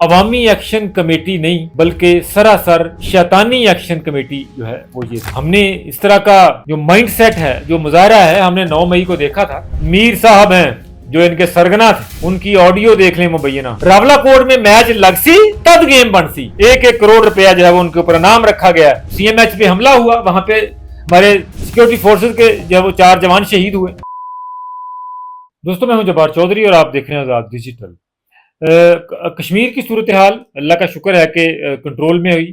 अवामी action committee नहीं बल्कि सरासर शैतानी एक्शन कमेटी जो है वो ये हमने इस तरह का जो माइंडसेट है, जो मुजाहरा है, हमने 9 मई को देखा था। मीर साहब हैं जो इनके सरगना थे, उनकी ऑडियो देख लें मुबैना। रावलाकोट में मैच लगसी तब गेम बनसी, 1-1 करोड़ रुपया जो है वो उनके ऊपर इनाम रखा गया। CMH पे हमला हुआ, वहां पे हमारे सिक्योरिटी फोर्सेज के जो वो 4 जवान शहीद हुए। दोस्तों, मैं हूं जब्बार चौधरी और आप देख रहे हैं आजाद डिजिटल। कश्मीर की सूरत हाल अल्लाह का शुक्र है कि कंट्रोल में हुई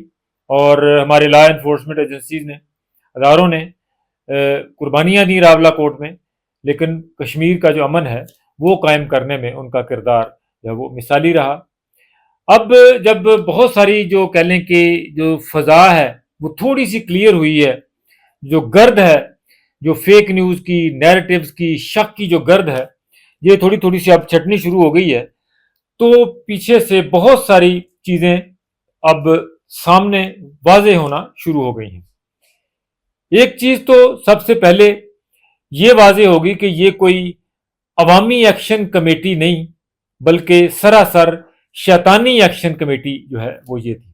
और हमारे लॉ एनफोर्समेंट एजेंसीज ने, अदारों ने कुर्बानियां दी रावलाकोट में, लेकिन कश्मीर का जो अमन है वो कायम करने में उनका किरदार जो है वो मिसाली रहा। अब जब बहुत सारी जो कह लें कि जो फजा है वो थोड़ी सी क्लियर हुई है, जो गर्द है, जो फेक न्यूज़ की, नैरेटिव्स की, शक की जो गर्द है, ये थोड़ी थोड़ी सी अब छटनी शुरू हो गई है, तो पीछे से बहुत सारी चीजें अब सामने वाज़ेह होना शुरू हो गई हैं। एक चीज तो सबसे पहले ये वाज़ेह होगी कि ये कोई अवामी एक्शन कमेटी नहीं बल्कि सरासर शैतानी एक्शन कमेटी जो है वो ये थी।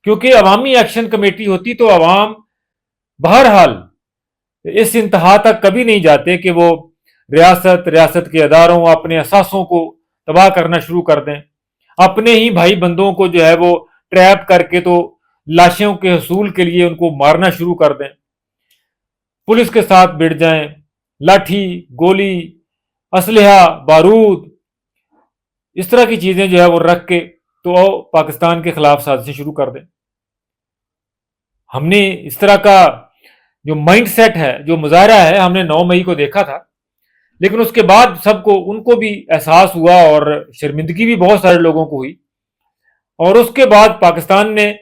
क्योंकि अवामी एक्शन कमेटी होती तो अवाम बहरहाल इस इंतहा तक कभी नहीं जाते कि वो रियासत के अदारों, अपने असासों को तबाह करना शुरू कर दें, अपने ही भाई बंदों को जो है वो ट्रैप करके तो लाशों के हसूल के लिए उनको मारना शुरू कर दें, पुलिस के साथ भिड़ जाएं, लाठी, गोली, असलहा, बारूद, इस तरह की चीजें जो है वो रख के तो पाकिस्तान के खिलाफ साजिशें शुरू कर दें। हमने इस तरह का जो माइंडसेट है, जो मुजाहरा है, हमने 9 मई को देखा था, लेकिन उसके बाद सबको, उनको भी एहसास हुआ और शर्मिंदगी भी बहुत सारे लोगों को हुई। और उसके बाद पाकिस्तान ने,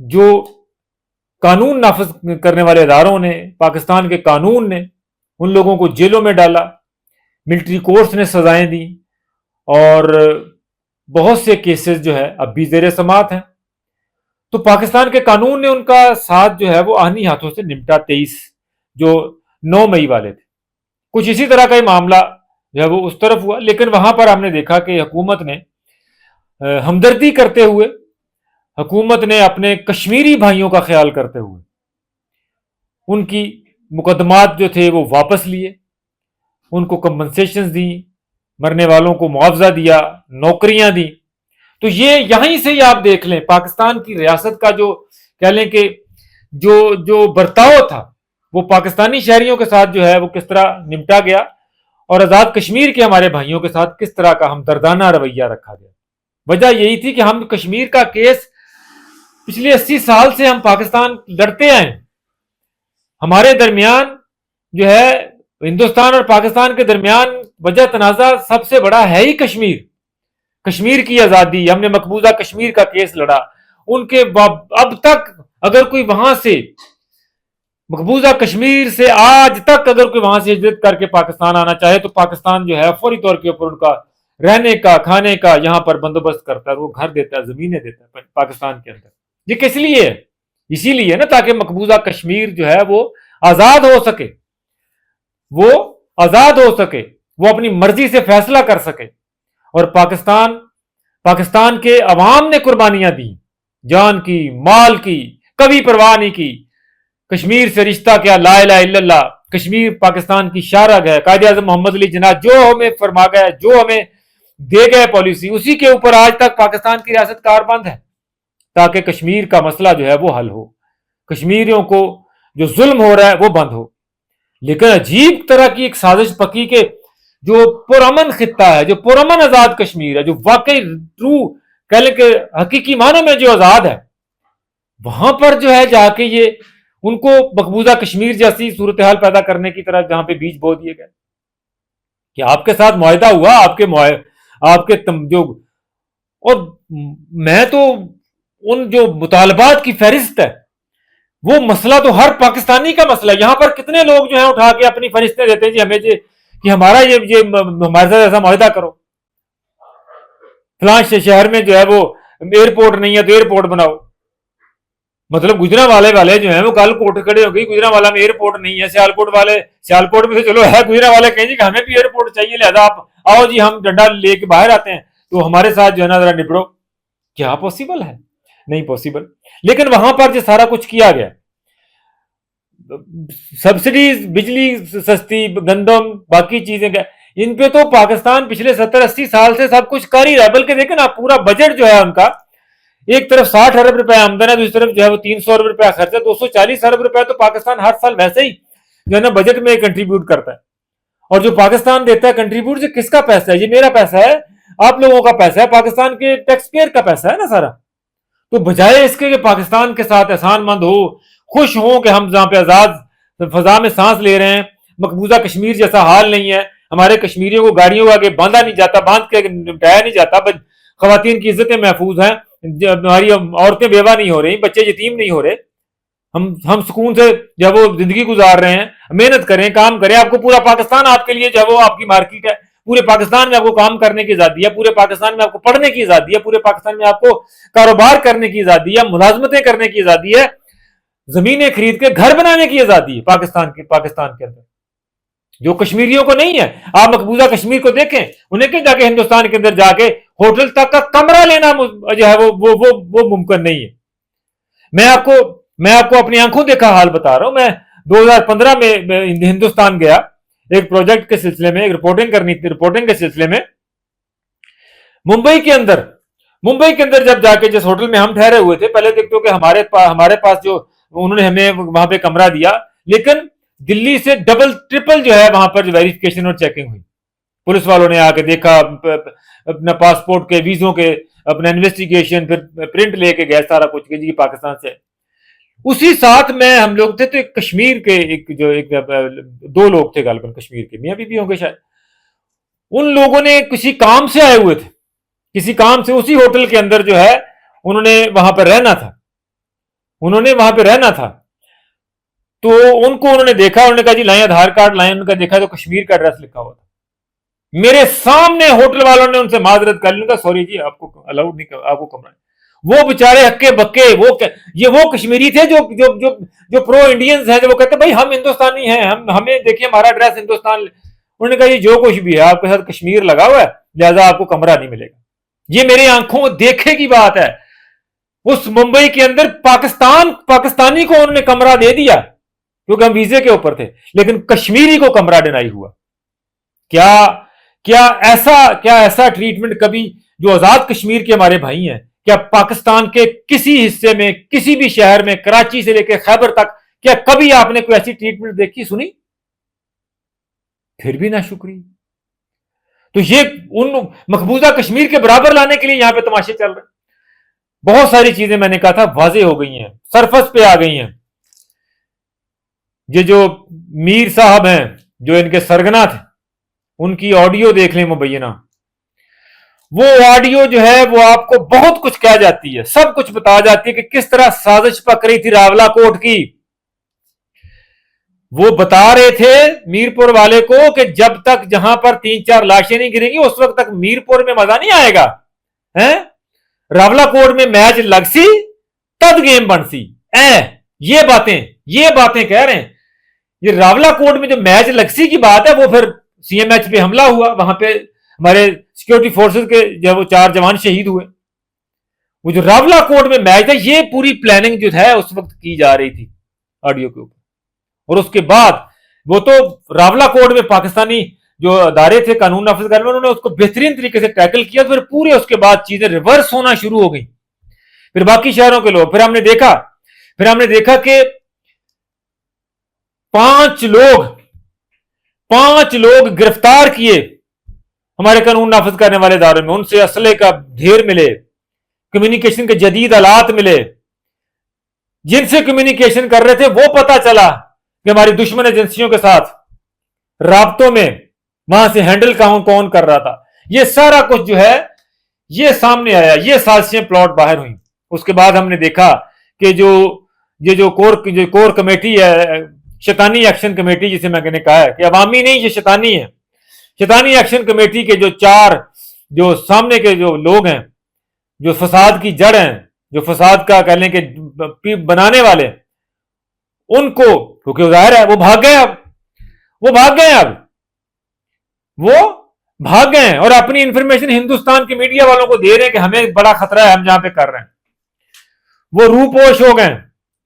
जो कानून नाफिज करने वाले इदारों ने, पाकिस्तान के कानून ने उन लोगों को जेलों में डाला, मिलिट्री कोर्ट्स ने सजाएं दी और बहुत से केसेस जो है अब भी ज़ेरे समाअत हैं। तो पाकिस्तान के कानून ने उनका साथ जो है वो आहनी हाथों से निपटा। 23 जो 9 मई वाले थे, कुछ इसी तरह का ही मामला जो है वो उस तरफ हुआ। लेकिन वहां पर हमने देखा कि हुकूमत ने हमदर्दी करते हुए, हुकूमत ने अपने कश्मीरी भाइयों का ख्याल करते हुए उनकी मुकदमात जो थे वो वापस लिए, उनको कंपनसेशन दी, मरने वालों को मुआवजा दिया, नौकरियां दी। तो ये यहीं से ही आप देख लें पाकिस्तान की रियासत का जो कह लें कि जो बर्ताव था वो पाकिस्तानी शहरियों के साथ जो है वो किस तरह निपटा गया और आजाद कश्मीर के हमारे भाइयों के साथ किस तरह का हमदर्दाना रवैया रखा गया। वजह यही थी कि हम कश्मीर का केस पिछले 80 साल से हम पाकिस्तान लड़ते आए। हमारे दरमियान जो है, हिंदुस्तान और पाकिस्तान के दरमियान वजह तनाजा सबसे बड़ा है ही कश्मीर की आजादी। हमने मकबूजा कश्मीर का केस लड़ा, उनके अब तक अगर कोई वहां से, मकबूजा कश्मीर से आज तक अगर कोई वहां से हिजरत करके पाकिस्तान आना चाहे तो पाकिस्तान जो है फौरी तौर के ऊपर उनका रहने का, खाने का यहाँ पर बंदोबस्त करता है, वो घर देता है, जमीनें देता है पाकिस्तान के अंदर। ये किस लिए है? इसीलिए ना, ताकि मकबूजा कश्मीर जो है वो आजाद हो सके, वो आजाद हो सके, वो अपनी मर्जी से फैसला कर सके। और पाकिस्तान के अवाम ने कुर्बानियां दी, जान की, माल की, कभी परवाह नहीं की। कश्मीर से रिश्ता क्या, ला इलाहा इल्लल्लाह, कश्मीर पाकिस्तान की शाहरग है। कायदे आज़म मोहम्मद अली जिन्ना जो हमें फरमा गए, जो हमें दे गए पॉलिसी, उसी के ऊपर आज तक पाकिस्तान की रियासत कारबंद है, ताकि कश्मीर का मसला जो है वो हल हो, कश्मीरियों को जो जुल्म हो रहा है वो बंद हो। लेकिन अजीब तरह की एक साजिश पकी के जो पुरअमन खित्ता है, जो पुरअमन आजाद कश्मीर है, जो वाकई ट्रू कह लें कि हकीकी मानों में जो आजाद है, वहां पर जो है जाके ये उनको मकबूजा कश्मीर जैसी सूरत हाल पैदा करने की तरह जहां पे बीज बो दिए गए कि आपके साथ मुआहदा हुआ, आपके जो, और मैं तो उन जो मुतालबात की फहरिस्त है, वो मसला तो हर पाकिस्तानी का मसला है। यहां पर कितने लोग जो है उठा के अपनी फरिश्ते देते हैं जी हमें कि हमारा ये हमारे साथ ऐसा मुआहदा करो, फलां शहर में जो है वो एयरपोर्ट नहीं है तो एयरपोर्ट बनाओ। मतलब गुजरांवाले जो है वो कल कोर्ट खड़े हो गई, गुजरांवाला में एयरपोर्ट नहीं है, सियालकोट में तो चलो है, गुजरांवाले कहेंगे कि हमें भी एयरपोर्ट चाहिए, लिहाजा आप आओ जी हम डंडा लेके बाहर आते हैं तो हमारे साथ जो है ना जरा निपटो। क्या पॉसिबल है? नहीं पॉसिबल। लेकिन वहां पर जो सारा कुछ किया गया, सब्सिडी, बिजली सस्ती, गंदम, बाकी चीजें, इन पे तो पाकिस्तान पिछले 70-80 साल से सब कुछ कर ही रहा है। बल्कि देखें ना, पूरा बजट जो है उनका, एक तरफ 60 अरब रुपए आमदन है, दूसरी तरफ जो है वो 300 अरब रुपया खर्च है, 240 अरब रुपया तो पाकिस्तान हर साल वैसे ही जो है ना बजट में कंट्रीब्यूट करता है। और जो पाकिस्तान देता है कंट्रीब्यूट, जो किसका पैसा है? ये मेरा पैसा है, आप लोगों का पैसा है, पाकिस्तान के टैक्स पेयर का पैसा है ना सारा। तो बजाय इसके कि पाकिस्तान के साथ एहसानमंद हो, खुश हो कि हम जहां पे आजाद फजा में सांस ले रहे हैं, मकबूजा कश्मीर जैसा हाल नहीं है, हमारे कश्मीरियों को गाड़ियों के आगे बांधा नहीं जाता, बांध के निपटाया नहीं जाता, खवातीन की इज्जतें महफूज हैं, हमारी औरतें बेवा नहीं हो रही, बच्चे यतीम नहीं हो रहे, हम सुकून से जब वो जिंदगी गुजार रहे हैं, मेहनत करें, काम करें। आपको पूरा पाकिस्तान आपके लिए जब वो आपकी मार्केट है, पूरे पाकिस्तान में आपको काम करने की आजादी है, पूरे पाकिस्तान में आपको पढ़ने की आजादी है, पूरे पाकिस्तान में आपको कारोबार करने की आजादी है, मुलाजमतें करने की आजादी है, जमीनें खरीद के घर बनाने की आजादी है पाकिस्तान के अंदर, जो कश्मीरियों को नहीं है। आप मकबूजा कश्मीर को देखें, उन्हें के जाके हिंदुस्तान के अंदर जाके होटल तक का कमरा लेना जो है वो मुमकिन नहीं है। मैं आपको अपनी आंखों देखा हाल बता रहा हूं। मैं 2015 में हिंदुस्तान गया एक प्रोजेक्ट के सिलसिले में, एक रिपोर्टिंग करनी थी, रिपोर्टिंग के सिलसिले में मुंबई के अंदर जब जाके जिस होटल में हम ठहरे हुए थे, पहले देखते हो कि हमारे पास जो उन्होंने हमें वहां पे कमरा दिया, लेकिन दिल्ली से डबल ट्रिपल जो है वहां पर वेरिफिकेशन और चेकिंग हुई। पुलिस वालों ने आके देखा, अपना पासपोर्ट के, वीजों के, अपना इन्वेस्टिगेशन, फिर प्रिंट लेके गए सारा कुछ कि जी पाकिस्तान से। उसी साथ में हम लोग थे, तो एक कश्मीर के दो लोग थे गालिबन कश्मीर के, मियां बीबी होंगे शायद। उन लोगों ने किसी काम से आए हुए थे, किसी काम से उसी होटल के अंदर जो है उन्होंने वहां पर रहना था। तो उनको उन्होंने देखा, उन्होंने कहा जी लाएं आधार कार्ड लाएं। उनका देखा तो कश्मीर का एड्रेस लिखा हुआ था। मेरे सामने होटल वालों ने उनसे माजरत कर ली, सॉरी जी आपको अलाउड नहीं, आपको कमरा। वो बेचारे हक्के बक्के, वो कश्मीरी थे जो जो जो जो प्रो इंडियंस हैं, जो वो कहते भाई हम हिंदुस्तानी हैं, हमें देखिए हमारा एड्रेस हिंदुस्तान। उन्होंने कहा ये जो कुछ भी है आपके साथ कश्मीर लगा हुआ है, लिहाजा आपको कमरा नहीं मिलेगा। ये मेरी आंखों देखे की बात है। उस मुंबई के अंदर पाकिस्तानी को उन्होंने कमरा दे दिया क्योंकि हम वीजे के ऊपर थे, लेकिन कश्मीरी को कमरा डिनाई हुआ। क्या ऐसा ट्रीटमेंट कभी, जो आजाद कश्मीर के हमारे भाई हैं, क्या पाकिस्तान के किसी हिस्से में, किसी भी शहर में, कराची से लेकर खैबर तक, क्या कभी आपने कोई ऐसी ट्रीटमेंट देखी, सुनी? फिर भी ना शुक्री। तो ये उन मकबूजा कश्मीर के बराबर लाने के लिए यहां पे तमाशे चल रहे हैं। बहुत सारी चीजें मैंने कहा था वाजे हो गई हैं, सरफस पे आ गई हैं। ये जो मीर साहब हैं, जो इनके सरगना थे, उनकी ऑडियो देख लें मुबैना। वो ऑडियो जो है वो आपको बहुत कुछ कह जाती है, सब कुछ बता जाती है कि किस तरह साजिश पक रही थी रावला कोर्ट की। वो बता रहे थे मीरपुर वाले को कि जब तक जहां पर 3-4 लाशें नहीं गिरेंगी उस वक्त तक मीरपुर में मजा नहीं आएगा, हैं? रावला कोर्ट में मैच लगसी तब गेम बनसी। ये बातें कह रहे हैं। ये रावला कोर्ट में जो मैच लगसी की बात है, वो फिर सीएमएच पे हमला हुआ, वहां पे हमारे सिक्योरिटी फोर्सेस के जब वो 4 जवान शहीद हुए। वो जो रावला कोर्ट में मैच था, ये पूरी प्लानिंग जो है उस वक्त की जा रही थी ऑडियो के ऊपर। और उसके बाद वो तो रावला कोर्ट में पाकिस्तानी जो अदारे थे कानून नाफिज करने में, उन्होंने उसको बेहतरीन तरीके से टैकल किया। फिर पूरे उसके बाद चीजें रिवर्स होना शुरू हो गई। फिर बाकी शहरों के लोग, फिर हमने देखा कि 5 लोग गिरफ्तार किए हमारे कानून नाफिज करने वाले इदारों में। उनसे असले का ढेर मिले, कम्युनिकेशन के जदीद आलात मिले। जिनसे कम्युनिकेशन कर रहे थे वो पता चला कि हमारी दुश्मन एजेंसियों के साथ राब्तों में, वहां से हैंडल कौन कर रहा था। ये सारा कुछ जो है ये सामने आया, ये साजिशें प्लॉट बाहर हुई। उसके बाद हमने देखा कि जो कोर कमेटी है, शैतानी एक्शन कमेटी जिसे मैंने कहा है कि अवामी नहीं, ये शैतानी है। शैतानी एक्शन कमेटी के जो 4 जो सामने के जो लोग हैं, जो फसाद की जड़ हैं, जो फसाद का कह लें कि बनाने वाले, उनको, क्योंकि जाहिर है वो भाग गए अब, वो भाग गए हैं और अपनी इंफॉर्मेशन हिंदुस्तान के मीडिया वालों को दे रहे हैं कि हमें बड़ा खतरा है, हम जहां पे कर रहे हैं। वो रूपोश हो गए,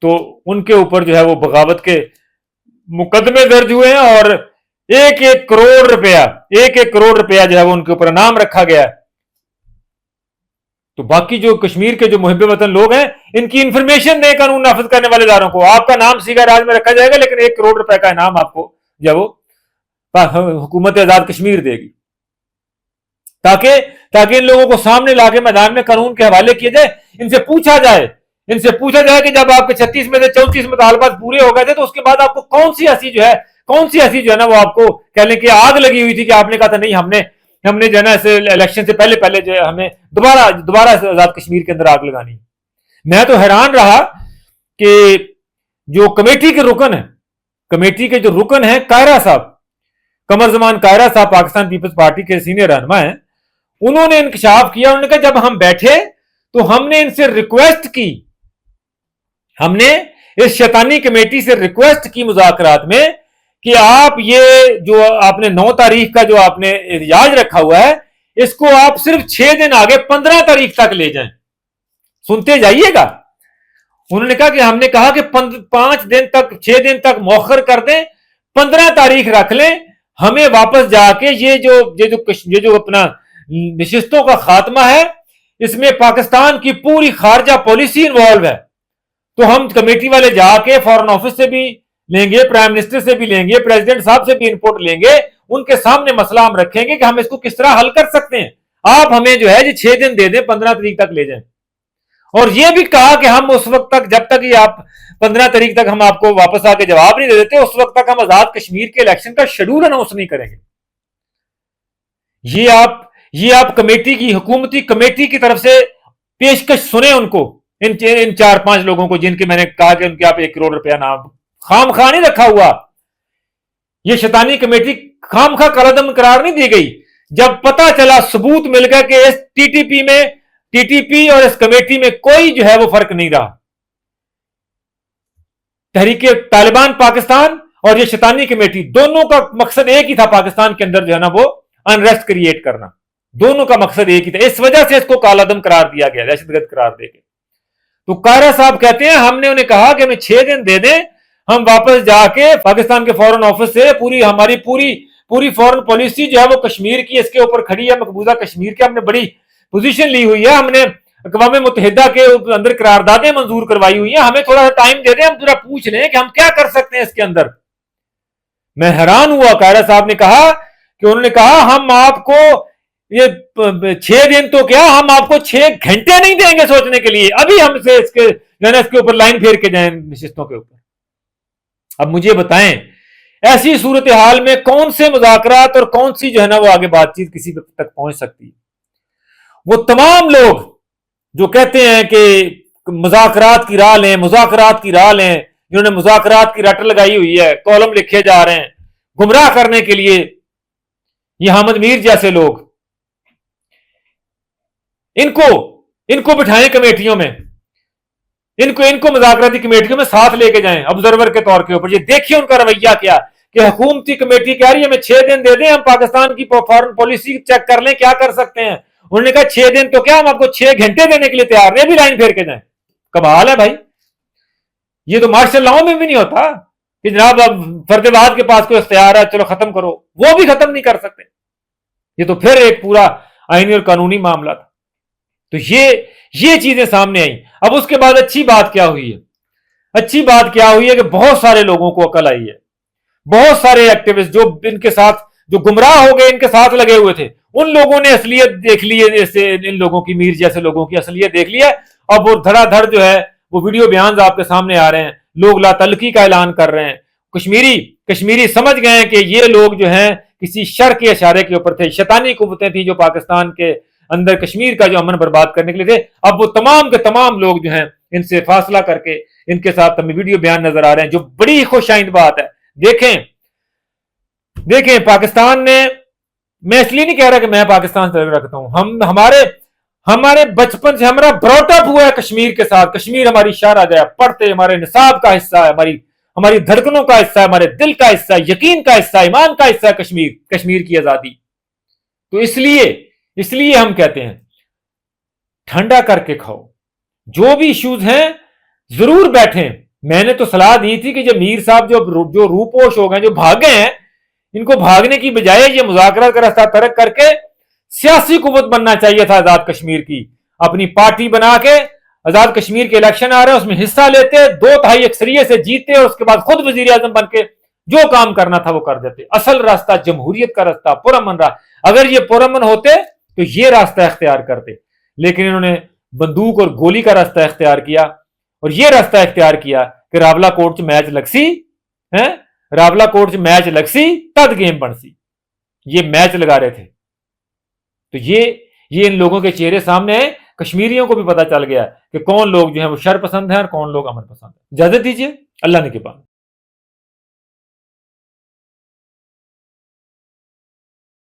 तो उनके ऊपर जो है वो बगावत के मुकदमे दर्ज हुए हैं और 1-1 करोड़ रुपया जो है वो उनके ऊपर इनाम रखा गया है। तो बाकी जो कश्मीर के जो मुहिब वतन लोग हैं, इनकी इंफॉर्मेशन दें कानून नाफिज करने वाले इदारों को, आपका नाम सीगा राज में रखा जाएगा, लेकिन 1 करोड़ रुपए का इनाम आपको जो वो हुकूमत आजाद कश्मीर देगी, ताकि ताकि इन लोगों को सामने लाके मैदान में कानून के हवाले किया जाए। इनसे पूछा जाए कि जब आपके 36 में से 34 मुतालबात पूरे हो गए थे, तो उसके बाद आपको कौन सी ऐसी जो है ना वो आपको कह लें कि आग लगी हुई थी कि आपने कहा था नहीं, हमने जो है ना इलेक्शन से पहले जो है हमें दोबारा आजाद कश्मीर के अंदर आग लगानी है। मैं तो हैरान रहा कि जो कमेटी के जो रुकन है कायरा साहब, कमर जमान कायरा साहब, पाकिस्तान पीपल्स पार्टी के सीनियर रहनुमा हैं, उन्होंने इंकशाफ किया। उन्होंने कहा जब हम बैठे तो हमने इनसे रिक्वेस्ट की, हमने इस शैतानी कमेटी से रिक्वेस्ट की मुज़ाकरात में कि आप ये जो आपने 9 तारीख का जो आपने एहतिजाज रखा हुआ है, इसको आप सिर्फ 6 दिन आगे 15 तारीख तक ले जाएं, सुनते जाइएगा। उन्होंने कहा कि हमने कहा कि 6 दिन तक मौखर कर दें, 15 तारीख रख लें, हमें वापस जाके ये जो अपना नशिस्तों का खात्मा है, इसमें पाकिस्तान की पूरी खारजा पॉलिसी इन्वॉल्व है। तो हम कमेटी वाले जाके फॉरेन ऑफिस से भी लेंगे, प्राइम मिनिस्टर से भी लेंगे, प्रेसिडेंट साहब से भी इनपुट लेंगे, उनके सामने मसला हम रखेंगे कि हम इसको किस तरह हल कर सकते हैं। आप हमें जो है 6 दिन दे दें, 15 तारीख तक ले जाएं। और यह भी कहा कि हम उस वक्त तक, जब तक ये आप 15 तारीख तक हम आपको वापस आके जवाब नहीं दे देते, उस वक्त तक हम आजाद कश्मीर के इलेक्शन का शेड्यूल अनाउंस नहीं करेंगे। ये आप कमेटी की, हुकूमती कमेटी की तरफ से पेशकश सुने उनको, इन 4-5 लोगों को जिनके मैंने कहा कि उनके आप 1 करोड़ रुपया नाम खाम खा नहीं रखा हुआ। ये शैतानी कमेटी खाम खा कलदम करार नहीं दी गई। जब पता चला, सबूत मिल गया कि इस टीटीपी और इस कमेटी में कोई जो है वो फर्क नहीं रहा। तहरीके तालिबान पाकिस्तान और ये शैतानी कमेटी, दोनों का मकसद एक ही था, पाकिस्तान के अंदर जो है ना वो अनरेस्ट क्रिएट करना। दोनों का मकसद एक ही था। इस वजह से इसको कालादम करार दिया गया, दहशतगर्द करार देके। तो कायरा साहब कहते हैं हमने उन्हें कहा कि हमें 6 दिन दे दें, हम वापस जाके पाकिस्तान के फॉरेन ऑफिस से हमारी पूरी फॉरेन पॉलिसी जो है वो कश्मीर की, इसके ऊपर खड़ी है, मकबूजा कश्मीर की हमने बड़ी पोजीशन ली हुई है, हमने अक़वाम मुत्तहिदा के अंदर करारदादें मंजूर करवाई हुई है, हमें थोड़ा सा टाइम दे दें, हम पूरा पूछ लें कि हम क्या कर सकते हैं इसके अंदर। मैं हैरान हुआ। कायरा साहब ने कहा कि उन्होंने कहा हम आपको ये 6 दिन तो क्या, हम आपको 6 घंटे नहीं देंगे सोचने के लिए, अभी हमसे इसके ऊपर लाइन फेर के जाएं नशिस्तों के ऊपर। अब मुझे बताएं, ऐसी सूरत हाल में कौन से मुज़ाकरात और कौन सी जो है ना वो आगे बातचीत किसी तक पहुंच सकती है। वो तमाम लोग जो कहते हैं कि मुज़ाकरात की राह लें, जिन्होंने मुज़ाकरात की रट लगाई हुई है, कॉलम लिखे जा रहे हैं गुमराह करने के लिए, ये हामिद मीर जैसे लोग, इनको बिठाएं कमेटियों में, इनको मुज़ाकराती कमेटियों में साथ लेके जाएं ऑब्जर्वर के तौर के ऊपर। ये देखिए उनका रवैया क्या कि हुकूमती कमेटी कह रही है हमें 6 दिन दे दें, हम पाकिस्तान की फॉरेन पॉलिसी चेक कर लें, क्या कर सकते हैं। उन्होंने कहा 6 दिन तो क्या, हम आपको 6 घंटे देने के लिए तैयार हैं, भी लाइन फेर के जाएं। कमाल है भाई। ये तो मार्शल लॉ में भी नहीं होता कि जनाब अब फर्देबाद के पास कोई इख्तियार है, चलो खत्म करो, वो भी खत्म नहीं कर सकते। ये तो फिर एक पूरा आईनी और कानूनी मामला था। तो ये चीजें सामने आई। अब उसके बाद अच्छी बात क्या हुई है कि बहुत सारे लोगों को अकल आई है, बहुत सारे एक्टिविस्ट जो इनके साथ, जो गुमराह हो गए, इनके साथ लगे हुए थे, उन लोगों ने असलियत देख ली है। जैसे इन लोगों की, मीर जैसे लोगों की असलियत देख ली है। अब वो धड़ाधड़ जो है वो वीडियो बयान आपके सामने आ रहे हैं, लोग लातल्की का ऐलान कर रहे हैं। कश्मीरी समझ गए हैं कि ये लोग जो हैं किसी शर के इशारे के ऊपर थे, शैतानी कुव्वतें थी जो पाकिस्तान के अंदर कश्मीर का जो अमन बर्बाद करने के लिए थे। अब वो तमाम के तमाम लोग जो हैं इनसे फासला करके इनके साथ हमें वीडियो बयान नजर आ रहे हैं, जो बड़ी खुशाइंद बात है। देखें पाकिस्तान ने, मैं इसलिए नहीं कह रहा कि मैं पाकिस्तान से रखता हूं, हमारे बचपन से हमारा ब्रॉटअप हुआ है कश्मीर के साथ। कश्मीर हमारी शाहराजा है, पढ़ते हमारे निसाब का हिस्सा है, हमारी धड़कनों का हिस्सा है, हमारे दिल का हिस्सा है, यकीन का हिस्सा है, ईमान का हिस्सा है कश्मीर की आजादी। तो इसलिए इसलिए हम कहते हैं ठंडा करके खाओ, जो भी इश्यूज हैं जरूर बैठें। मैंने तो सलाह दी थी कि जब मीर साहब जो रूपोश हो गए, जो भागे हैं, इनको भागने की बजाय ये मुज़ाकरात का रास्ता तर्क करके सियासी कुव्वत बनना चाहिए था आजाद कश्मीर की। अपनी पार्टी बना के आजाद कश्मीर के इलेक्शन आ रहे हैं, उसमें हिस्सा लेते, 2/3 अक्सरियत से जीते और उसके बाद खुद वजीर आजम बन के जो काम करना था वो कर देते। असल रास्ता जमहूरियत का रास्ता, पुरअमन रहा। अगर ये पुरअमन होते तो ये रास्ता इख्तियार करते, लेकिन इन्होंने बंदूक और गोली का रास्ता इख्तियार किया और ये रास्ता इख्तियार किया कि रावला कोर्ट च मैच लगसी है, रावला कोर्ट च मैच लगसी तद गेम बनसी। ये मैच लगा रहे थे। तो ये इन लोगों के चेहरे सामने है। कश्मीरियों को भी पता चल गया कि कौन लोग जो है वो शर पसंद है और कौन लोग अमन पसंद है। इजाजत दीजिए, अल्लाह ने के बाद।